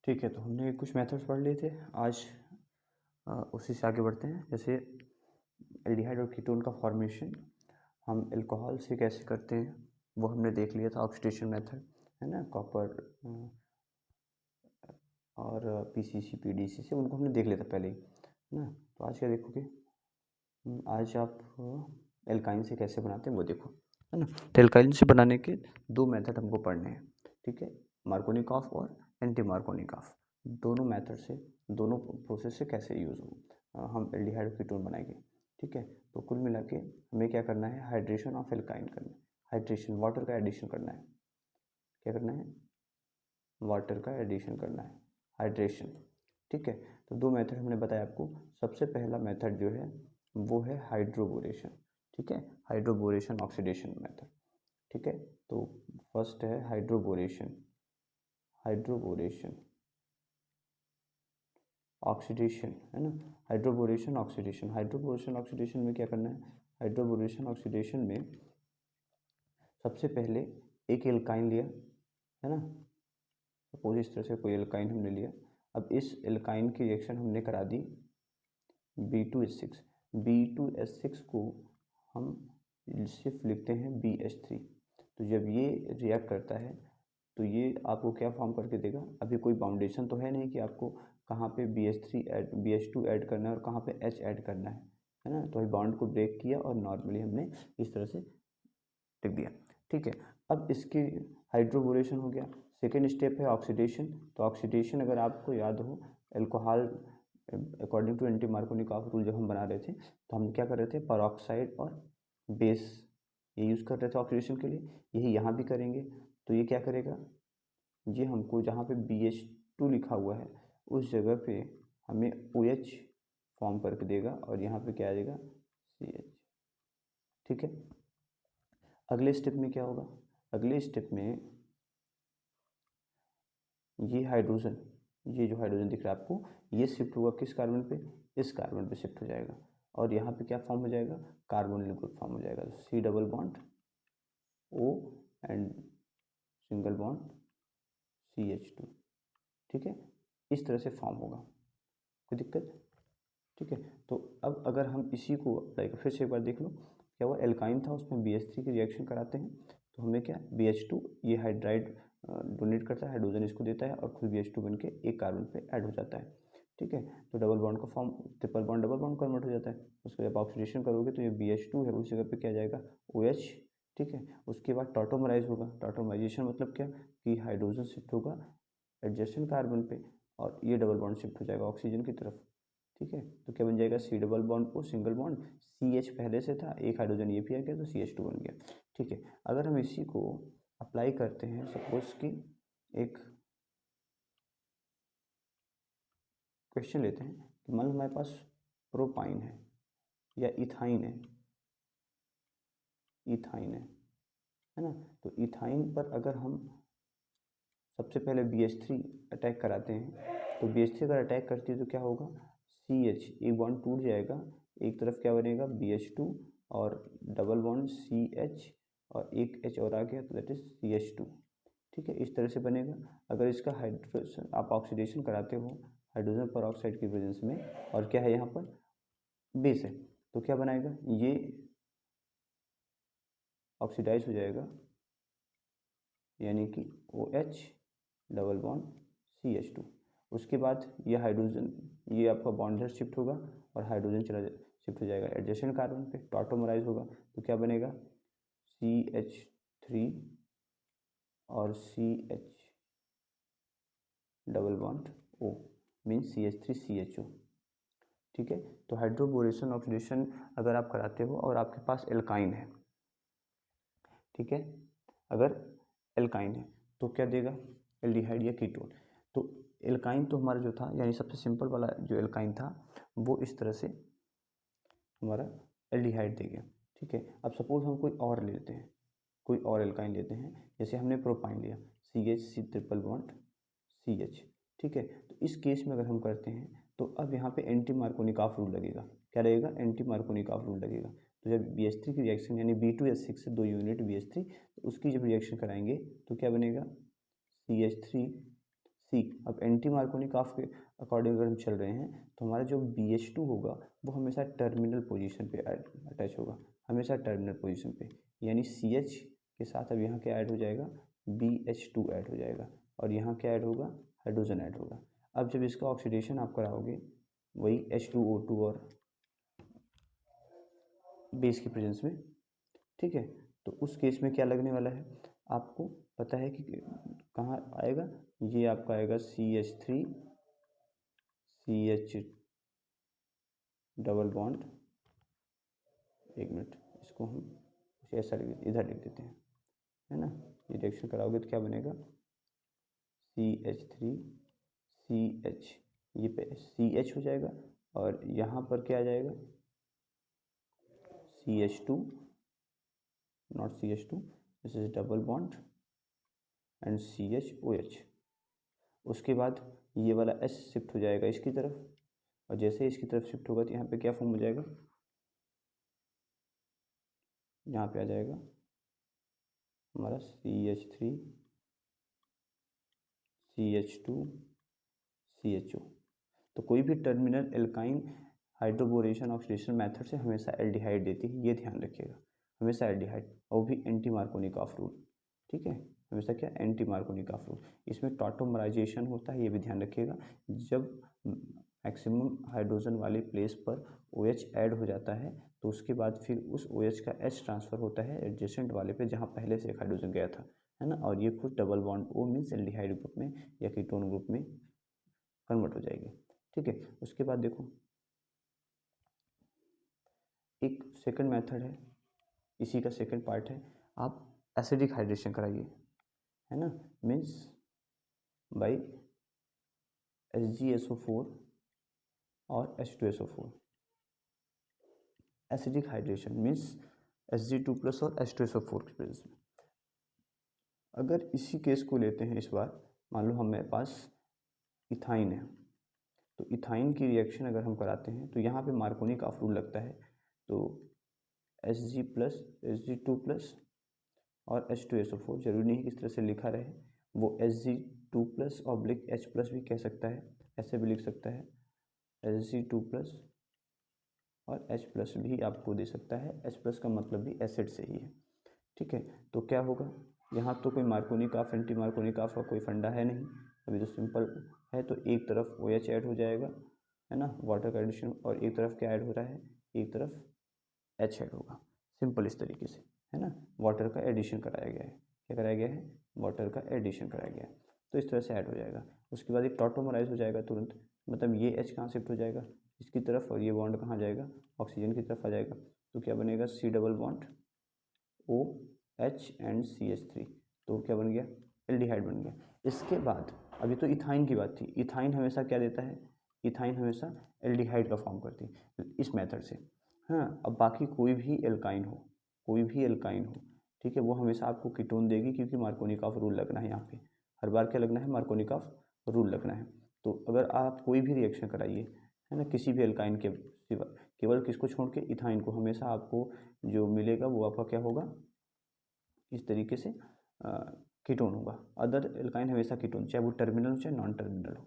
ठीक है, तो हमने कुछ मेथड्स पढ़ लिए थे। आज उसी से आगे बढ़ते हैं। जैसे एल्डिहाइड और कीटोन का फॉर्मेशन हम अल्कोहल से कैसे करते हैं वो हमने देख लिया था, ऑक्सीडेशन मेथड है ना, कॉपर और पीसीसी पीडीसी से, उनको हमने देख लिया था पहले ही, है ना। तो आज क्या देखोगे, आज आप एल्काइन से कैसे बनाते हैं वो देखो, है ना। तो एल्काइन से बनाने के दो मेथड हमको पढ़ने हैं, ठीक है, मार्कोनिकॉफ और एंटी मार्कोनिकॉफ। दोनों मेथड से, दोनों प्रोसेस से कैसे यूज़ हो हम एल्डिहाइड कीटोन बनाएंगे, ठीक है। तो कुल मिला के हमें क्या करना है, हाइड्रेशन ऑफ एल्काइन करना है, हाइड्रेशन वाटर का एडिशन करना है, क्या करना है, वाटर का एडिशन करना है, हाइड्रेशन, ठीक है। तो दो मेथड हमने बताया आपको। सबसे पहला मेथड जो है वो है हाइड्रोबोरेशन, ठीक है, हाइड्रोबोरेशन ऑक्सीडेशन मेथड, ठीक है। तो फर्स्ट है हाइड्रोबोरेशन, हाइड्रोबोरेशन ऑक्सीडेशन, है ना। हाइड्रोबोरेशन ऑक्सीडेशन, हाइड्रोबोरेशन ऑक्सीडेशन में क्या करना है, हाइड्रोबोरेशन ऑक्सीडेशन में सबसे पहले एक एल्काइन लिया, है ना। सपोज इस तरह से कोई एल्काइन हमने लिया। अब इस एल्काइन की रिएक्शन हमने करा दी B2H6, B2H6 को हम सिर्फ लिखते हैं BH3। तो जब ये रिएक्ट करता है तो ये आपको क्या फॉर्म करके देगा, अभी कोई बाउंडेशन तो है नहीं कि आपको कहाँ पे BH3 ऐड BH2 ऐड करना है और कहाँ पे H ऐड करना है ना। तो अभी बॉन्ड को ब्रेक किया और नॉर्मली हमने इस तरह से लिख दिया, ठीक है। अब इसकी हाइड्रोबोरेशन हो गया। सेकेंड स्टेप है ऑक्सीडेशन। तो ऑक्सीडेशन अगर आपको याद हो, alcohol according to anti Markovnikov rule जब हम बना रहे थे तो हम क्या कर रहे थे, पेरोक्साइड और बेस ये यूज़ कर रहे थे ऑक्सीडेशन के लिए। यही यहाँ भी करेंगे। तो ये क्या करेगा, ये हमको जहाँ पे BH2 लिखा हुआ है उस जगह पे हमें OH फॉर्म करके देगा और यहाँ पे क्या आ जाएगा, CH, ठीक है। अगले स्टेप में क्या होगा, अगले स्टेप में ये हाइड्रोजन, ये जो हाइड्रोजन दिख रहा है आपको, ये शिफ्ट होगा किस कार्बन पे, इस कार्बन पे शिफ्ट हो जाएगा और यहाँ पे क्या फॉर्म हो जाएगा, कार्बोनिल ग्रुप फॉर्म हो जाएगा। C double bond O and single bond CH2, ठीक है। इस तरह से फॉर्म होगा, कोई दिक्कत, ठीक है। तो अब अगर हम इसी को अप्लाई कर, फिर से एक बार देख लो, क्या हुआ, एल्काइन था उसमें BH3 की रिएक्शन कराते हैं तो हमें क्या, BH2 ये हाइड्राइड डोनेट करता है, हाइड्रोजन इसको देता है और खुद BH2 बन के एक कार्बन पे ऐड हो जाता है, ठीक है। तो डबल बॉन्ड का form triple bond double bond convert हो जाता है। उसको जब ऑक्सीडेशन करोगे तो ये BH2 है उस जगह पे क्या जाएगा, OH, ठीक है। उसके बाद टॉटोमराइज होगा। टॉटोमराइजेशन मतलब क्या, कि हाइड्रोजन शिफ्ट होगा एडजेसेंट कार्बन पे और ये डबल बॉन्ड शिफ्ट हो जाएगा ऑक्सीजन की तरफ, ठीक है। तो क्या बन जाएगा, C double bond O single bond CH पहले से था, एक हाइड्रोजन ये भी आ गया तो CH2 बन गया, ठीक है। अगर हम इसी को अप्लाई करते हैं, सपोज कि एक क्वेश्चन लेते हैं कि मान लो हमारे पास प्रोपाइन है या इथाइन है, इथाइन है ना। तो इथाइन पर अगर हम सबसे पहले BH3 अटैक कराते हैं तो BH3 अगर अटैक करती है तो क्या होगा, CH एक बॉन्ड टूट जाएगा, एक तरफ क्या बनेगा BH2 और डबल बॉन्ड CH और एक H और आ गया तो दैट इज CH2, ठीक है। इस तरह से बनेगा। अगर इसका हाइड्रोजन आप ऑक्सीडेशन कराते हो हाइड्रोजन पर की प्रेजेंस में और क्या है यहाँ पर बेस है, तो क्या बनाएगा, ये ऑक्सीडाइज हो जाएगा यानी कि OH डबल बॉन्ड CH2। उसके बाद ये हाइड्रोजन, ये आपका बॉन्ड शिफ्ट होगा और हाइड्रोजन चला शिफ्ट हो जाएगा एडजेसेंट कार्बन पे, टॉटोमराइज होगा तो क्या बनेगा, CH3 और CH double bond O means CH3CHO, ठीक है। तो हाइड्रोबोरेशन ऑक्सीडेशन अगर आप कराते हो और आपके पास एल्काइन है, ठीक है, अगर एल्काइन है तो क्या देगा, एल्डिहाइड या कीटोन। तो एल्काइन तो हमारा जो था यानी सबसे सिंपल वाला जो एल्काइन था वो इस तरह से हमारा एल्डिहाइड दे गया, ठीक है। अब सपोज हम कोई और ले लेते हैं, कोई और एल्काइन लेते हैं, जैसे हमने प्रोपाइन लिया CH ट्रिपल बॉन्ड CH, ठीक है। तो इस केस में अगर हम करते हैं तो अब यहाँ पे एंटी मार्कोनिकॉफ रूल लगेगा, क्या लगेगा, एंटी मार्कोनिकॉफ रूल लगेगा। तो जब BH3 की रिएक्शन यानी B2H6 से 2 यूनिट BH3, तो उसकी जब रिएक्शन कराएंगे तो क्या बनेगा, CH3 सी। अब एंटी मार्कोनी काफ के अकॉर्डिंग अगर हम चल रहे हैं तो हमारा जो BH2 होगा वो हमेशा टर्मिनल पोजीशन पे अटैच होगा, हमेशा टर्मिनल पोजीशन पे, यानी CH के साथ अब यहाँ क्या ऐड हो जाएगा, BH2 ऐड हो जाएगा, और यहाँ क्या ऐड होगा, हाइड्रोजन ऐड होगा। अब जब इसका ऑक्सीडेशन आप कराओगे वही H2O2 और बेस की प्रेजेंस में, ठीक है, तो उस केस में क्या लगने वाला है, आपको पता है कि कहाँ आएगा, ये आपका आएगा CH3 CH डबल बॉन्ड, एक मिनट इसको हम कुछ ऐसा इधर लिख देते हैं, है ना, ये रिएक्शन कराओगे तो क्या बनेगा, CH3 CH, ये पे CH हो जाएगा, और यहाँ पर क्या आ जाएगा, CH2, not CH2, this is double bond and CHOH। उसके बाद ये वाला H शिफ्ट हो जाएगा इसकी तरफ, और जैसे इसकी तरफ शिफ्ट होगा तो यहाँ पे क्या फॉर्म हो जाएगा, यहाँ पे आ जाएगा हमारा CH3 CH2 CHO। तो कोई भी terminal alkyne hydroboration oxidation method से हमेशा एल्डिहाइड देती है, ये ध्यान रखिएगा, हमेशा एल्डिहाइड, और भी एंटी मार्कोनिकॉफ रूल, ठीक है, हमेशा क्या, एंटी मार्कोनिकॉफ रूल। इसमें टॉटोमराइजेशन होता है, ये भी ध्यान रखिएगा, जब मैक्सिमम हाइड्रोजन वाले प्लेस पर OH ऐड हो जाता है तो उसके बाद फिर उस OH का H ट्रांसफ़र होता है एडजेसेंट वाले पे जहाँ पहले से एक हाइड्रोजन गया था, है ना, और ये खुद double bond O means aldehyde group में या कीटोन ग्रुप में कन्वर्ट हो जाएगी, ठीक है। उसके बाद देखो एक सेकंड मेथड है, इसी का सेकंड पार्ट है, आप एसिडिक हाइड्रेशन कराइए, है ना, मीन्स बाई HgSO4 और H2SO4। Acidic hydration means Hg2+ और H2SO4 की प्रेजेंस में। अगर इसी केस को लेते हैं इस बार, मान लो हमारे पास इथाइन है, तो इथाइन की रिएक्शन अगर हम कराते हैं तो यहाँ पे मार्कोनी-काफ रूल लगता है, तो Hg+ Hg2+ और H2SO4, जरूरी नहीं कि इस तरह से लिखा रहे, वो Hg2+/H+ भी कह सकता है, ऐसे भी लिख सकता है, Hg2+ और H+ भी आपको दे सकता है, H+ का मतलब भी एसिड से ही है, ठीक है। तो क्या होगा, यहाँ तो कोई मार्कोनी-काफ एंटी मार्कोनी-काफ का कोई फंडा है नहीं, अभी तो सिंपल है, तो एक तरफ OH ऐड हो जाएगा, है ना, वाटर का एडिशन, और एक तरफ क्या ऐड हो रहा है, एक तरफ H ऐड होगा, सिंपल इस तरीके से, है ना, वाटर का एडिशन कराया गया है, क्या कराया गया है, वाटर का एडिशन कराया गया है, तो इस तरह से ऐड हो जाएगा। उसके बाद एक टॉटोमराइज हो जाएगा तुरंत, मतलब ये H कहाँ शिफ्ट हो जाएगा इसकी तरफ, और ये बॉन्ड कहाँ जाएगा, ऑक्सीजन की तरफ आ जाएगा, तो क्या बनेगा, C double bond OH and CH3, तो क्या बन गया, एल्डिहाइड बन गया। इसके बाद अभी तो इथाइन की बात थी, इथाइन हमेशा क्या देता है, इथाइन हमेशा एल्डिहाइड का फॉर्म करती है इस मेथड से, हाँ। अब बाकी कोई भी एल्काइन हो, कोई भी एल्काइन हो, ठीक है, वो हमेशा आपको कीटोन देगी, क्योंकि मार्कोनी-काफ रूल लगना है यहाँ पे, हर बार क्या लगना है, मार्कोनी-काफ रूल लगना है। तो अगर आप कोई भी रिएक्शन कराइए, है ना, किसी भी एल्काइन के सिवा, केवल किसको छोड़ के, इथाइन को, हमेशा आपको जो मिलेगा वो आपका क्या होगा, इस तरीके से कीटोन होगा। अदर एल्काइन हमेशा कीटोन, चाहे वो टर्मिनल हो चाहे नॉन टर्मिनल हो,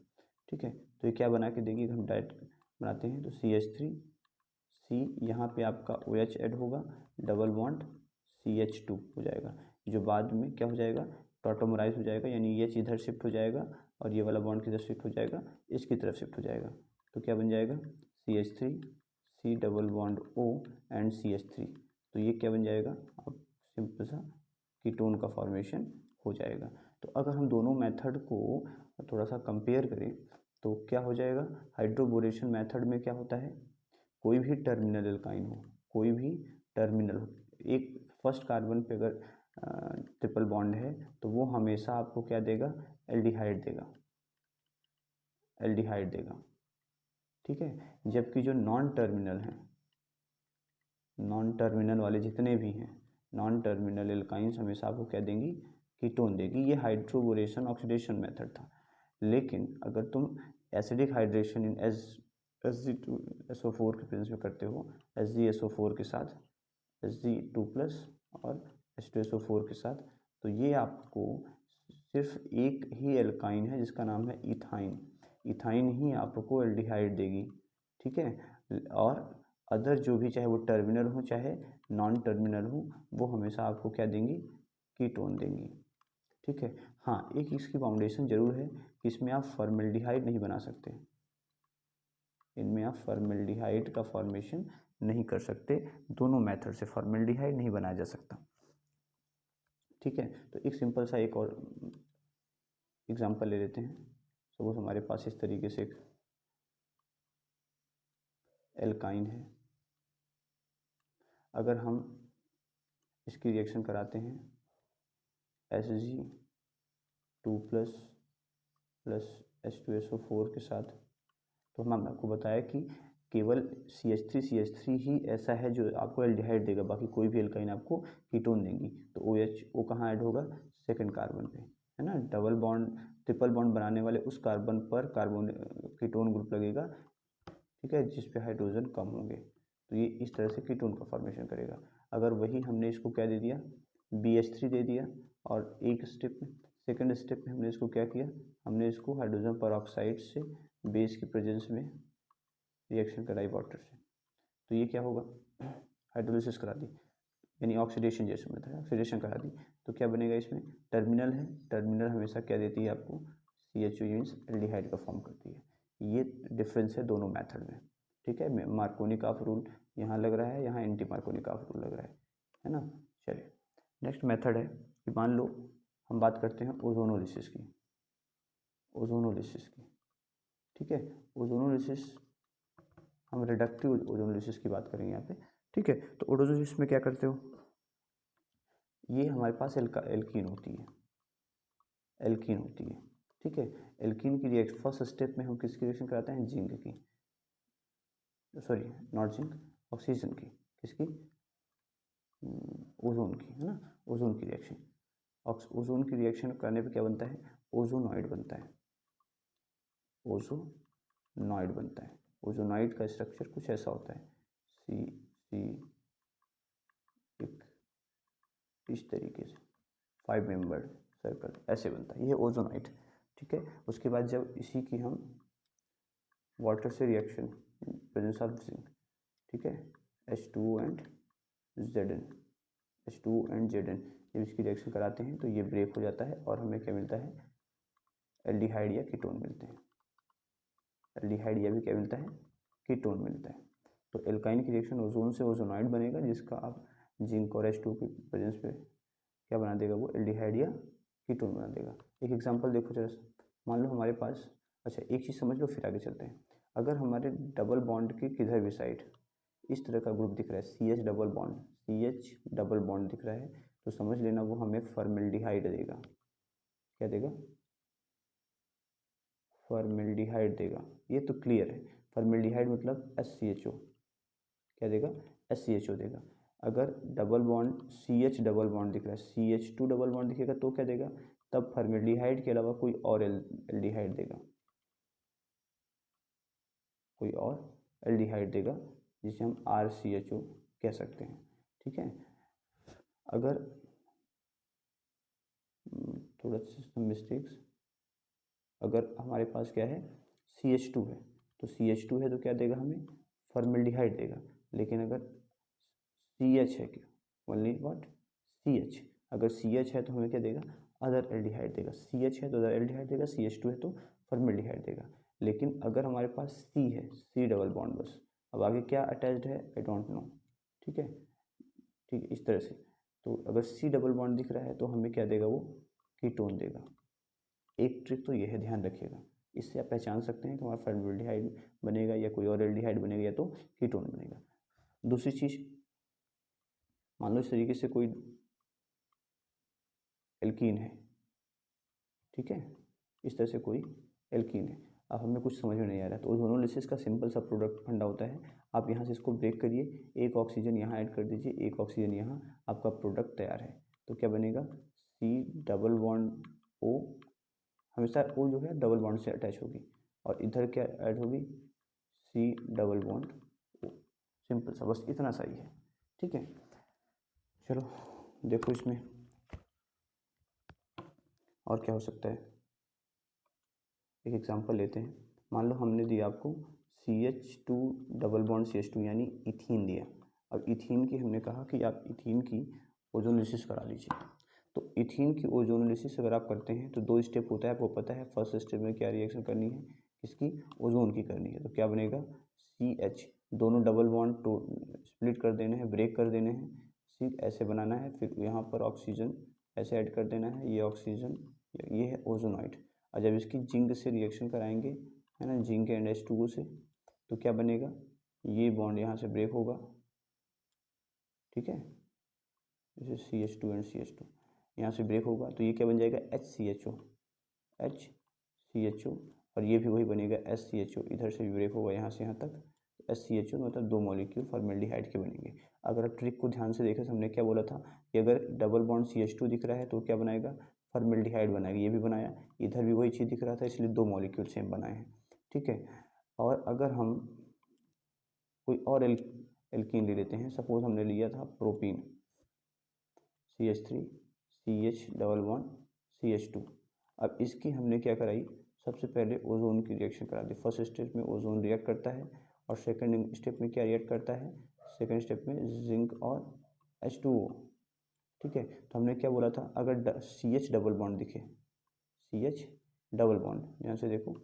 ठीक है। तो ये क्या बना के देगी, हम डायरेक्ट बनाते हैं, तो CH3 C, यहाँ पे आपका OH ऐड होगा, डबल बॉन्ड CH2 हो जाएगा, जो बाद में क्या हो जाएगा, टॉटोमराइज हो जाएगा, यानी ये इधर शिफ्ट हो जाएगा और ये वाला बॉन्ड किधर शिफ्ट हो जाएगा, इसकी तरफ शिफ्ट हो जाएगा, तो क्या बन जाएगा, CH3 C double bond O and CH3, तो ये क्या बन जाएगा, अब सिंपल सा कीटोन का फॉर्मेशन हो जाएगा। तो अगर हम दोनों मेथड को थोड़ा सा कंपेयर करें तो क्या हो जाएगा, हाइड्रोबोरेशन मेथड में क्या होता है, कोई भी टर्मिनल एल्काइन हो, कोई भी टर्मिनल हो, एक फर्स्ट कार्बन पे अगर ट्रिपल बॉन्ड है तो वो हमेशा आपको क्या देगा, एल्डिहाइड देगा, एल्डिहाइड देगा, ठीक है। जबकि जो नॉन टर्मिनल हैं, नॉन टर्मिनल वाले जितने भी हैं, नॉन टर्मिनल एल्काइंस हमेशा आपको क्या देंगी, कीटोन देगी। ये हाइड्रोबोरेशन ऑक्सीडेशन मेथड था। लेकिन अगर तुम एसिडिक हाइड्रेशन इन Hg2SO4 के प्रेजेंस में करते हो, HgSO4 के साथ Hg2+ और H2SO4 के साथ, तो ये आपको सिर्फ एक ही एल्काइन है जिसका नाम है इथाइन। इथाइन ही आपको एल्डिहाइड देगी, ठीक है। और अदर जो भी, चाहे वो टर्मिनल हो चाहे नॉन टर्मिनल हो, वो हमेशा आपको क्या देंगी, कीटोन देंगी, ठीक है। हाँ, एक इसकी बाउंडेशन जरूर है कि इसमें आप फॉर्मेल्डिहाइड नहीं बना सकते, इनमें आप फॉर्मेल्डिहाइड का फॉर्मेशन नहीं कर सकते, दोनों मेथड से फॉर्मेल्डिहाइड नहीं बनाया जा सकता, ठीक है। तो एक सिंपल सा एक और एग्जांपल ले लेते हैं। सपोज हमारे पास इस तरीके से एक एल्काइन है, अगर हम इसकी रिएक्शन कराते हैं Hg2+ H2SO4 के साथ, तो हमने आपको बताया कि केवल CH3 ही ऐसा है जो आपको एल्डिहाइड देगा, बाकी कोई भी एल्काइन आपको कीटोन देंगी। तो OH कहाँ ऐड होगा, सेकंड कार्बन पे, है ना। डबल बॉन्ड ट्रिपल बॉन्ड बनाने वाले उस कार्बन पर कार्बन कीटोन ग्रुप लगेगा, ठीक है, जिस पे हाइड्रोजन कम होंगे, तो ये इस तरह से कीटोन का फॉर्मेशन करेगा। अगर वही हमने इसको क्या दे दिया, BH3 दे दिया, और एक स्टेप में, सेकंड स्टेप में हमने इसको क्या किया, हमने इसको हाइड्रोजन परऑक्साइड से बेस की प्रेजेंस में रिएक्शन कराई वाटर से, तो ये क्या होगा, हाइड्रोलिसिस करा दी, यानी ऑक्सीडेशन जैसे मेथड, ऑक्सीडेशन करा दी, तो क्या बनेगा इसमें, टर्मिनल है, टर्मिनल हमेशा क्या देती है आपको, CHO मीन्स एल्डिहाइड का फॉर्म करती है। ये डिफरेंस है दोनों मेथड में, ठीक है। मार्कोनिकॉफ रूल यहाँ लग रहा है, यहाँ एंटी मार्कोनिकॉफ रूल लग रहा है ना। चलिए नेक्स्ट मेथड है कि मान लो हम बात करते हैं ओजोनोलिसिस की, ओजोनोलिसिस की, ठीक है। ओजोनोलिसिस, हम रिडक्टिव ओजोनोलिसिस की बात करेंगे यहाँ पे, ठीक है। तो ओजोनोलिसिस में क्या करते हो, ये हमारे पास एल्कीन होती है, एल्कीन होती है, ठीक है। एल्कीन की रिएक्शन फर्स्ट स्टेप में हम किसकी रिएक्शन कराते हैं, जिंक की, सॉरी नॉट जिंक, ऑक्सीजन की, किसकी, ओजोन की, है ना, ओजोन की रिएक्शन। ओजोन की रिएक्शन करने पे क्या बनता है, ओजोनॉइड बनता है, ओजोनॉइड बनता है। ओजोनॉइड का स्ट्रक्चर कुछ ऐसा होता है, सी एक इस तरीके से 5 मेंबर्ड सर्कल ऐसे बनता है, ये ओजोनॉइड, ठीक है। उसके बाद जब इसी की हम वाटर से रिएक्शन, प्रेजेंस ऑफ जिंक, ठीक है, H2O and Zn, H2O and Zn, जब इसकी रिएक्शन कराते हैं तो ये ब्रेक हो जाता है और हमें क्या मिलता है, एल्डिहाइड या कीटोन मिलते हैं, एल्डिहाइड या भी क्या मिलता है, कीटोन मिलता है। तो एल्काइन की रिएक्शन ओजोन से ओजोनॉइड बनेगा, जिसका आप जिंक और H2O की प्रेजेंस पे क्या बना देगा, वो एल्डिहाइड या कीटोन बना देगा। एक एग्जांपल देखो जरा, मान लो हमारे पास, अच्छा एक चीज़ समझ लो फिर आगे चलते हैं। अगर हमारे डबल बॉन्ड के किधर भी साइड इस तरह का ग्रुप दिख रहा है, CH double bond, CH double bond दिख रहा है, तो समझ लेना वो हमें फॉर्मेल्डिहाइड देगा, क्या देगा, फॉर्मेल्डिहाइड देगा, ये तो क्लियर है। फॉर्मेल्डिहाइड मतलब SCHO, क्या देगा, SCHO देगा। अगर double bond CH double bond दिख रहा है, CH2 डबल बॉन्ड दिखेगा तो क्या देगा, तब फॉर्मेल्डिहाइड के अलावा कोई और एल्डिहाइड देगा, कोई और एल्डिहाइड देगा, जिसे हम RCHO कह सकते हैं, ठीक है। अगर थोड़ा सा मिस्टेक्स, अगर हमारे पास क्या है, CH2 है, तो CH2 है तो क्या देगा हमें, फॉर्मेल्डिहाइड देगा। लेकिन अगर CH है, क्या ओनली व्हाट, CH, अगर CH है तो हमें क्या देगा, अदर एल्डिहाइड देगा, CH है तो अदर एल्डिहाइड देगा, CH2 है तो फॉर्मेल्डिहाइड देगा। लेकिन अगर हमारे पास C है, C डबल बॉन्ड बस, अब आगे क्या अटैच्ड है आई डोंट नो, ठीक है, ठीक है, इस तरह से। तो अगर C डबल बॉन्ड दिख रहा है तो हमें क्या देगा, वो कीटोन देगा। एक ट्रिक तो ये है, ध्यान रखिएगा, इससे आप पहचान सकते हैं कि हमारा फॉर्मेल्डिहाइड बनेगा या कोई और एल्डिहाइड बनेगा या तो कीटोन बनेगा। दूसरी चीज़, मान लो इस तरीके से कोई एल्कीन है, ठीक है, इस तरह से कोई एल्कीन है, अब हमें कुछ समझ में नहीं आ रहा है, तो ओजोनोलिसिस का सिंपल सा प्रोडक्ट फंडा होता है, आप यहाँ से इसको ब्रेक करिए, एक ऑक्सीजन यहाँ ऐड कर दीजिए, एक ऑक्सीजन यहाँ, आपका प्रोडक्ट तैयार है। तो क्या बनेगा, C डबल बॉन्ड O, हमेशा O जो है डबल बॉन्ड से अटैच होगी, और इधर क्या ऐड होगी, C double bond O, simple सा, बस इतना सा ही है, ठीक है। चलो देखो इसमें और क्या हो सकता है, एक एग्जांपल लेते हैं। मान लो हमने दिया आपको CH2 डबल बॉन्ड CH2 यानी इथीन दिया। अब इथीन की हमने कहा कि आप इथीन की ओजोनोलिसिस करा लीजिए। तो इथीन की ओजोनोलिसिस अगर आप करते हैं तो 2 स्टेप होता है, आपको पता है। फर्स्ट स्टेप में क्या रिएक्शन करनी है, किसकी, ओजोन की करनी है। तो क्या बनेगा, CH, दोनों डबल बॉन्ड तो स्प्लिट कर देने हैं, ब्रेक कर देने हैं, ठीक ऐसे बनाना है। फिर यहाँ पर ऑक्सीजन ऐसे ऐड कर देना है, ये ऑक्सीजन, ये है ओजोनाइड। और जब इसकी जिंक से रिएक्शन कराएंगे, है ना, जिंक एंड H2O से, तो क्या बनेगा, ये बॉन्ड यहाँ से ब्रेक होगा, ठीक है, जैसे CH2 एंड CH2 यहाँ से ब्रेक होगा, तो ये क्या बन जाएगा, HCHO, HCHO, और ये भी वही बनेगा SCHO, इधर से भी ब्रेक होगा यहाँ से यहाँ तक, SCHO मतलब 2 मॉलिक्यूल फॉर्मेल्डिहाइड के बनेंगे। अगर आप ट्रिक को ध्यान से देखें तो हमने क्या बोला था कि अगर डबल बॉन्ड CH2 दिख रहा है तो क्या बनाएगा, फॉर्मेल्डिहाइड बनाएगा। ये भी बनाया, इधर भी वही चीज़ दिख रहा था, इसलिए 2 मॉलिक्यूल सेम बनाए हैं, ठीक है। और अगर हम कोई और एल्कीन ले लेते हैं, सपोज हमने लिया था propene, CH3 CH double bond CH2। अब इसकी हमने क्या कराई, सबसे पहले ओजोन की रिएक्शन करा दी। फर्स्ट स्टेप में ओजोन रिएक्ट करता है, और सेकंड स्टेप में क्या रिएक्ट करता है, सेकंड स्टेप में जिंक और H2O, ठीक है। तो हमने क्या बोला था, अगर CH डबल बॉन्ड दिखे, CH डबल बॉन्ड, यहाँ से देखो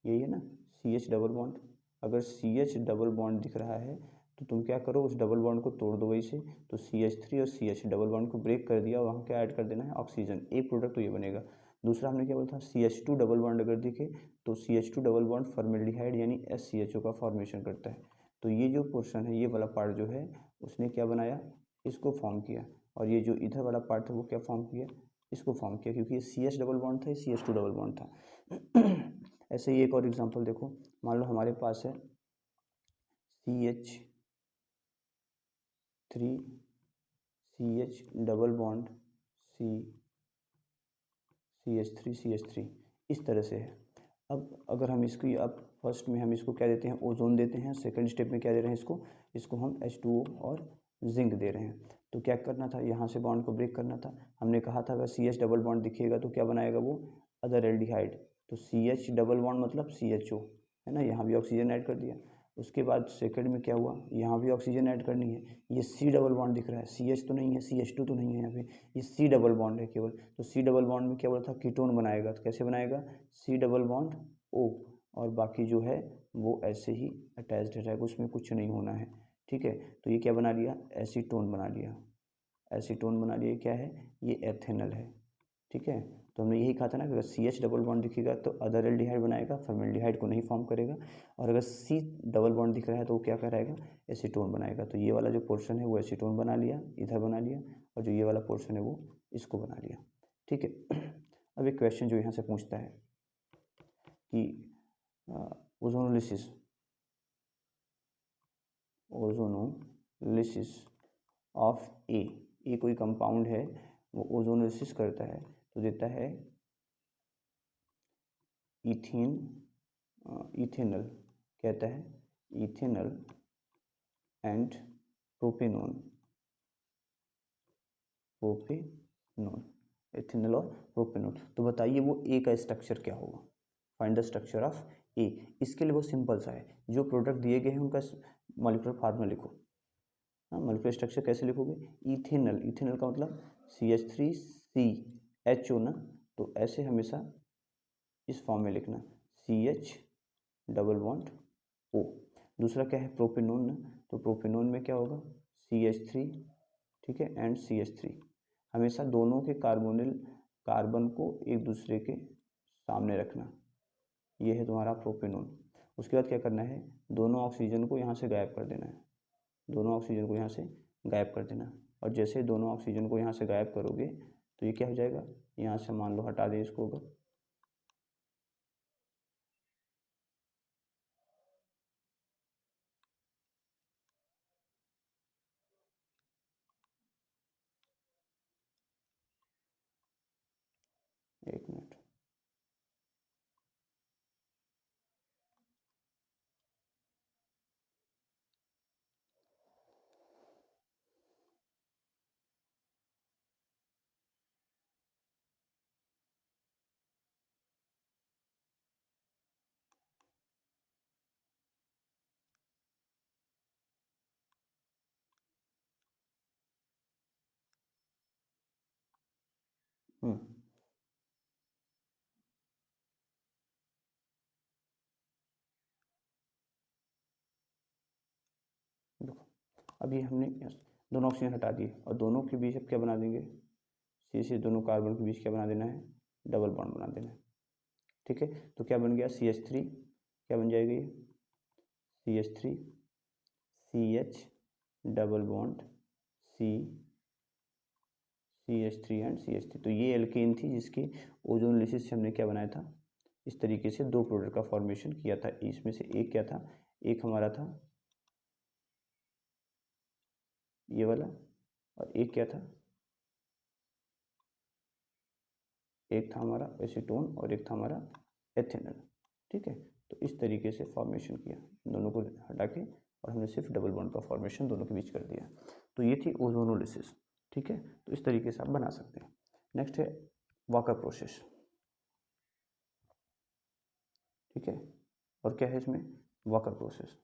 यही है ना, CH डबल बॉन्ड, अगर CH डबल बॉन्ड दिख रहा है तो तुम क्या करो, उस डबल बॉन्ड को तोड़ दो वहीं से। तो CH3 और CH डबल बॉन्ड को ब्रेक कर दिया, वहाँ क्या ऐड कर देना है, ऑक्सीजन, एक प्रोडक्ट तो ये बनेगा। दूसरा हमने क्या बोला था, CH2 डबल बॉन्ड अगर दिखे तो CH2 डबल बॉन्ड फॉर्मेल्डिहाइड यानी SCHO का फॉर्मेशन करता है। तो ये जो पोर्शन है, ये वाला पार्ट जो है, उसने क्या बनाया, इसको फॉर्म किया। और ये जो इधर वाला पार्ट था वो क्या फॉर्म किया, इसको फॉर्म किया, क्योंकि ये CH डबल बॉन्ड था, ये CH2 डबल बॉन्ड था। ऐसे ही एक और एग्जांपल देखो, मान लो हमारे पास है CH3 CH double bond CH3 इस तरह से है। अब अगर हम इसकी, अब फर्स्ट में हम इसको क्या देते हैं, ओजोन देते हैं, सेकंड स्टेप में क्या दे रहे हैं, इसको हम H2O और जिंक दे रहे हैं। तो क्या करना था, यहाँ से बॉन्ड को ब्रेक करना था। हमने कहा था अगर CH डबल बॉन्ड दिखेगा तो क्या बनाएगा वो, अदर एल्डिहाइड। तो CH डबल बॉन्ड मतलब CHO, है ना, यहाँ भी ऑक्सीजन ऐड कर दिया। उसके बाद सेकंड में क्या हुआ, यहाँ भी ऑक्सीजन ऐड करनी है। ये C डबल बॉन्ड दिख रहा है, CH तो नहीं है, CH2 तो नहीं है यहाँ पे, ये C डबल बॉन्ड है केवल। तो C डबल बॉन्ड में क्या बोला था, कीटोन बनाएगा। तो कैसे बनाएगा, C डबल बॉन्ड O, और बाकी जो है वो ऐसे ही अटैच्ड रहेगा, उसमें कुछ नहीं होना है, ठीक है। तो ये क्या बना लिया, एसीटोन बना लिया, एसीटोन बना लिया, क्या है, ये एथेनल है, ठीक है। तो हमने यही कहा था ना कि अगर CH डबल बॉन्ड दिखेगा तो अदर एल्डिहाइड बनाएगा, फॉर्मेल्डिहाइड को नहीं फॉर्म करेगा। और अगर C डबल बॉन्ड दिख रहा है तो वो क्या कराएगा, एसीटोन बनाएगा। तो ये वाला जो पोर्शन है वो एसीटोन बना लिया, इधर बना लिया, और जो ये वाला पोर्शन है वो इसको बना लिया, ठीक है। अब एक क्वेश्चन जो यहाँ से पूछता है कि ओजोनोलिसिस ओजोनोलिसिस ऑफ ए कोई कंपाउंड है, वो ओजोनोलिसिस करता है तो देता है इथीन, इथेनल, कहता है ethanal and propanone, propanone, ethanal और प्रोपेनोन। तो बताइए वो ए का स्ट्रक्चर क्या होगा, फाइंड द स्ट्रक्चर ऑफ ए। इसके लिए वो सिंपल सा है, जो प्रोडक्ट दिए गए हैं उनका मॉलिक्यूलर फार्मूला लिखो। हाँ, मॉलिक्यूलर स्ट्रक्चर कैसे लिखोगे, इथेनल, इथेनल का मतलब CH3CHO ना, तो ऐसे हमेशा इस फॉर्म में लिखना, CH डबल बॉन्ड O। दूसरा क्या है, प्रोपेनोन ना, तो प्रोपेनोन में क्या होगा, CH3, ठीक है, एंड CH3। हमेशा दोनों के कार्बोनिल कार्बन को एक दूसरे के सामने रखना, ये है तुम्हारा प्रोपेनोन। उसके बाद क्या करना है, दोनों ऑक्सीजन को यहाँ से गायब कर देना है, दोनों ऑक्सीजन को यहाँ से गायब कर देना। और जैसे दोनों ऑक्सीजन को यहाँ से गायब करोगे तो ये क्या हो जाएगा, यहाँ से मान लो हटा दें इसको, अगर एक मिनट, देखो अब ये हमने दोनों ऑक्सीजन हटा दिए और दोनों के बीच अब क्या बना देंगे, सी से दोनों कार्बन के बीच क्या बना देना है, डबल बॉन्ड बना देना है। ठीक है, तो क्या बन गया, CH3 क्या बन जाएगी, CH3 CH double bond CH3 and CH3। तो ये एल्केन थी जिसकी ओजोनोलिसिस से हमने क्या बनाया था, इस तरीके से दो प्रोडक्ट का फॉर्मेशन किया था। इसमें से एक क्या था, एक हमारा था ये वाला और एक क्या था, एक था हमारा एसीटोन और एक था हमारा एथेनॉल। ठीक है, तो इस तरीके से फॉर्मेशन किया, दोनों को हटा के और हमने सिर्फ डबल बॉन्ड का फॉर्मेशन दोनों के बीच कर दिया। तो ये थी ओजोनोलिसिस। ठीक है, तो इस तरीके से आप बना सकते हैं। नेक्स्ट है वॉकर प्रोसेस। ठीक है, और क्या है इसमें, वॉकर प्रोसेस।